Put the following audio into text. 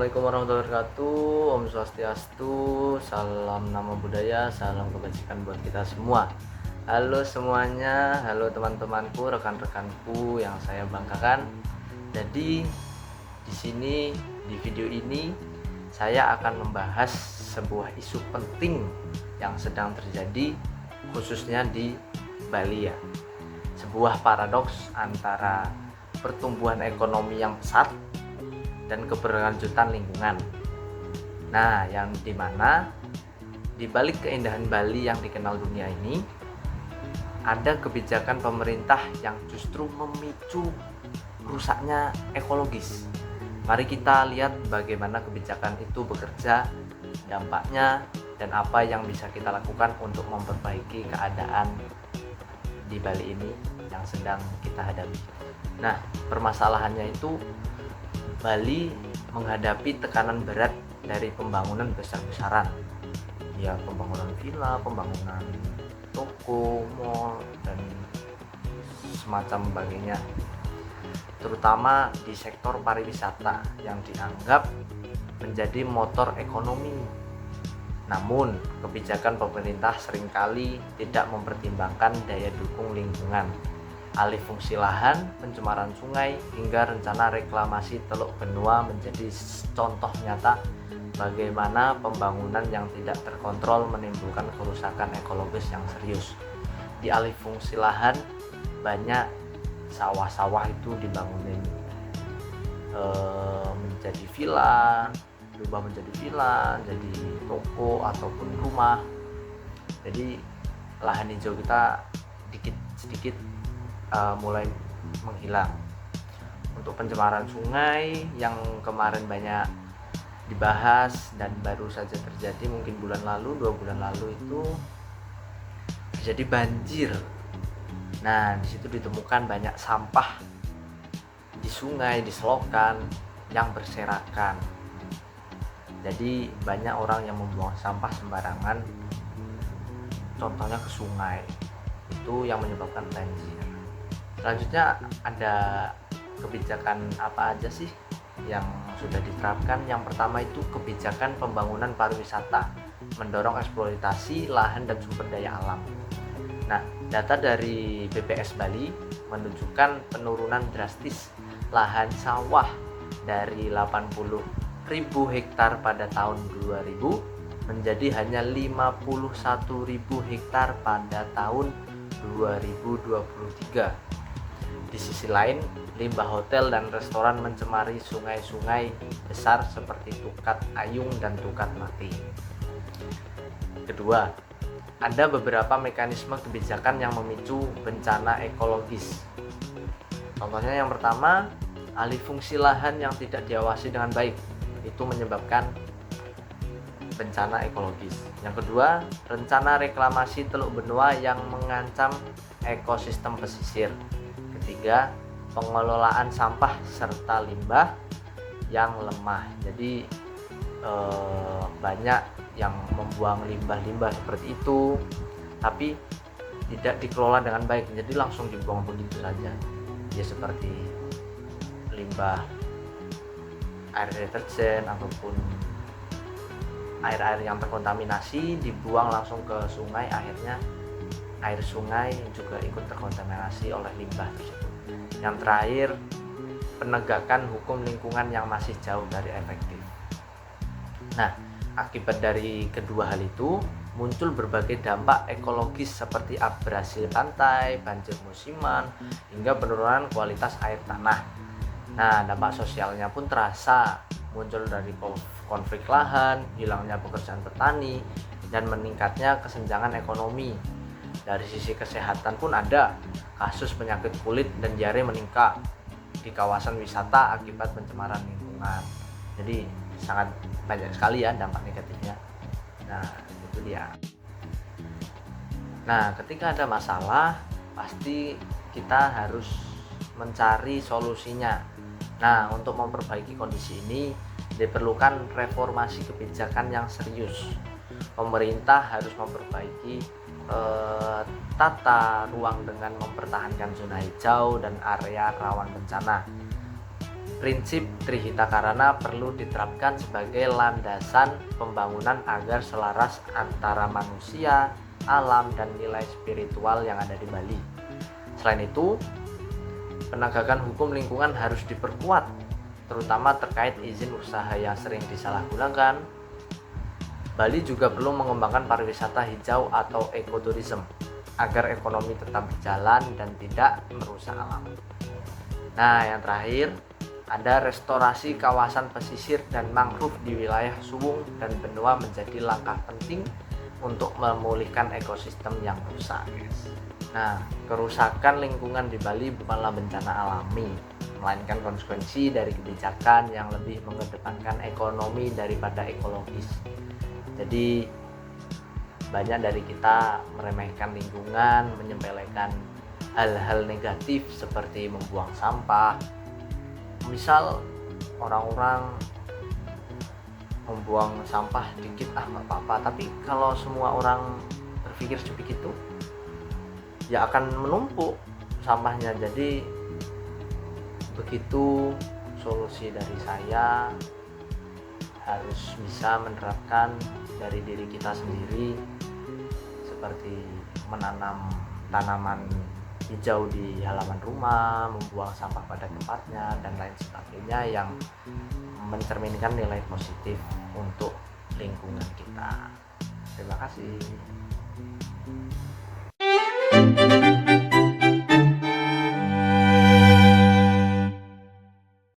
Assalamualaikum warahmatullahi wabarakatuh. Om Swastiastu. Salam nama budaya, salam kebajikan buat kita semua. Halo semuanya, halo teman-temanku, rekan-rekanku yang saya banggakan. Jadi di sini di video ini saya akan membahas sebuah isu penting yang sedang terjadi khususnya di Bali ya. Sebuah paradoks antara pertumbuhan ekonomi yang pesat dan keberlanjutan lingkungan. Nah, yang dimana di balik keindahan Bali yang dikenal dunia ini ada kebijakan pemerintah yang justru memicu rusaknya ekologis. Mari kita lihat bagaimana kebijakan itu bekerja, dampaknya, dan apa yang bisa kita lakukan untuk memperbaiki keadaan di Bali ini yang sedang kita hadapi. Nah, permasalahannya itu Bali menghadapi tekanan berat dari pembangunan besar-besaran. Ya, pembangunan villa, pembangunan toko, mall, dan semacam sebagainya. Terutama di sektor pariwisata yang dianggap menjadi motor ekonomi. Namun, kebijakan pemerintah seringkali tidak mempertimbangkan daya dukung lingkungan, alih fungsi lahan, pencemaran sungai, hingga rencana reklamasi Teluk Benua menjadi contoh nyata bagaimana pembangunan yang tidak terkontrol menimbulkan kerusakan ekologis yang serius. Di alih fungsi lahan, banyak sawah-sawah itu dibangunin menjadi villa, berubah menjadi villa, jadi toko ataupun rumah. Jadi lahan hijau kita sedikit mulai menghilang. Untuk pencemaran sungai yang kemarin banyak dibahas dan baru saja terjadi mungkin 2 bulan lalu itu terjadi banjir. Nah, di situ ditemukan banyak sampah di sungai, di selokan yang berserakan. Jadi banyak orang yang membuang sampah sembarangan, contohnya ke sungai. Itu yang menyebabkan banjir. Selanjutnya ada kebijakan apa aja sih yang sudah diterapkan? Yang pertama itu kebijakan pembangunan pariwisata, mendorong eksploitasi lahan dan sumber daya alam. Nah, data dari BPS Bali menunjukkan penurunan drastis lahan sawah dari 80.000 hektar pada tahun 2000 menjadi hanya 51.000 hektar pada tahun 2023. Di sisi lain, limbah hotel dan restoran mencemari sungai-sungai besar seperti Tukat Ayung dan Tukat Mati. Kedua, ada beberapa mekanisme kebijakan yang memicu bencana ekologis. Contohnya yang pertama, alih fungsi lahan yang tidak diawasi dengan baik. Itu menyebabkan bencana ekologis. Yang kedua, rencana reklamasi Teluk Benua yang mengancam ekosistem pesisir. Ketiga, pengelolaan sampah serta limbah yang lemah. Jadi banyak yang membuang limbah-limbah seperti itu tapi tidak dikelola dengan baik, jadi langsung dibuang begitu saja. Ya, seperti limbah air deterjen ataupun air-air yang terkontaminasi dibuang langsung ke sungai, akhirnya air sungai juga ikut terkontaminasi oleh limbah tersebut. Yang terakhir, penegakan hukum lingkungan yang masih jauh dari efektif. Nah, akibat dari kedua hal itu muncul berbagai dampak ekologis seperti abrasi pantai, banjir musiman, hingga penurunan kualitas air tanah. Nah, dampak sosialnya pun terasa, muncul dari konflik lahan, hilangnya pekerjaan petani, dan meningkatnya kesenjangan ekonomi. Dari sisi kesehatan pun ada kasus penyakit kulit dan diare meningkat di kawasan wisata akibat pencemaran lingkungan. Jadi sangat banyak sekali ya dampak negatifnya. Nah, itu dia. Nah, ketika ada masalah pasti kita harus mencari solusinya. Nah, untuk memperbaiki kondisi ini diperlukan reformasi kebijakan yang serius. Pemerintah harus memperbaiki tata ruang dengan mempertahankan zona hijau dan area rawan bencana. Prinsip Trihita Karana perlu diterapkan sebagai landasan pembangunan agar selaras antara manusia, alam, dan nilai spiritual yang ada di Bali. Selain itu, penegakan hukum lingkungan harus diperkuat, terutama terkait izin usaha yang sering disalahgunakan. Bali juga perlu mengembangkan pariwisata hijau atau ekoturism agar ekonomi tetap berjalan dan tidak merusak alam. Nah, yang terakhir, ada restorasi kawasan pesisir dan mangrove di wilayah Suwung dan Benua menjadi langkah penting untuk memulihkan ekosistem yang rusak. Nah, kerusakan lingkungan di Bali bukanlah bencana alami, melainkan konsekuensi dari kebijakan yang lebih mengedepankan ekonomi daripada ekologis. Jadi, banyak dari kita meremehkan lingkungan, menyepelekan hal-hal negatif seperti membuang sampah. Misal orang-orang membuang sampah dikit, nggak apa-apa, tapi kalau semua orang berpikir seperti itu, ya akan menumpuk sampahnya. Jadi begitu solusi dari saya, harus bisa menerapkan dari diri kita sendiri, seperti menanam tanaman hijau di halaman rumah, membuang sampah pada tempatnya, dan lain sebagainya yang mencerminkan nilai positif untuk lingkungan kita. Terima kasih.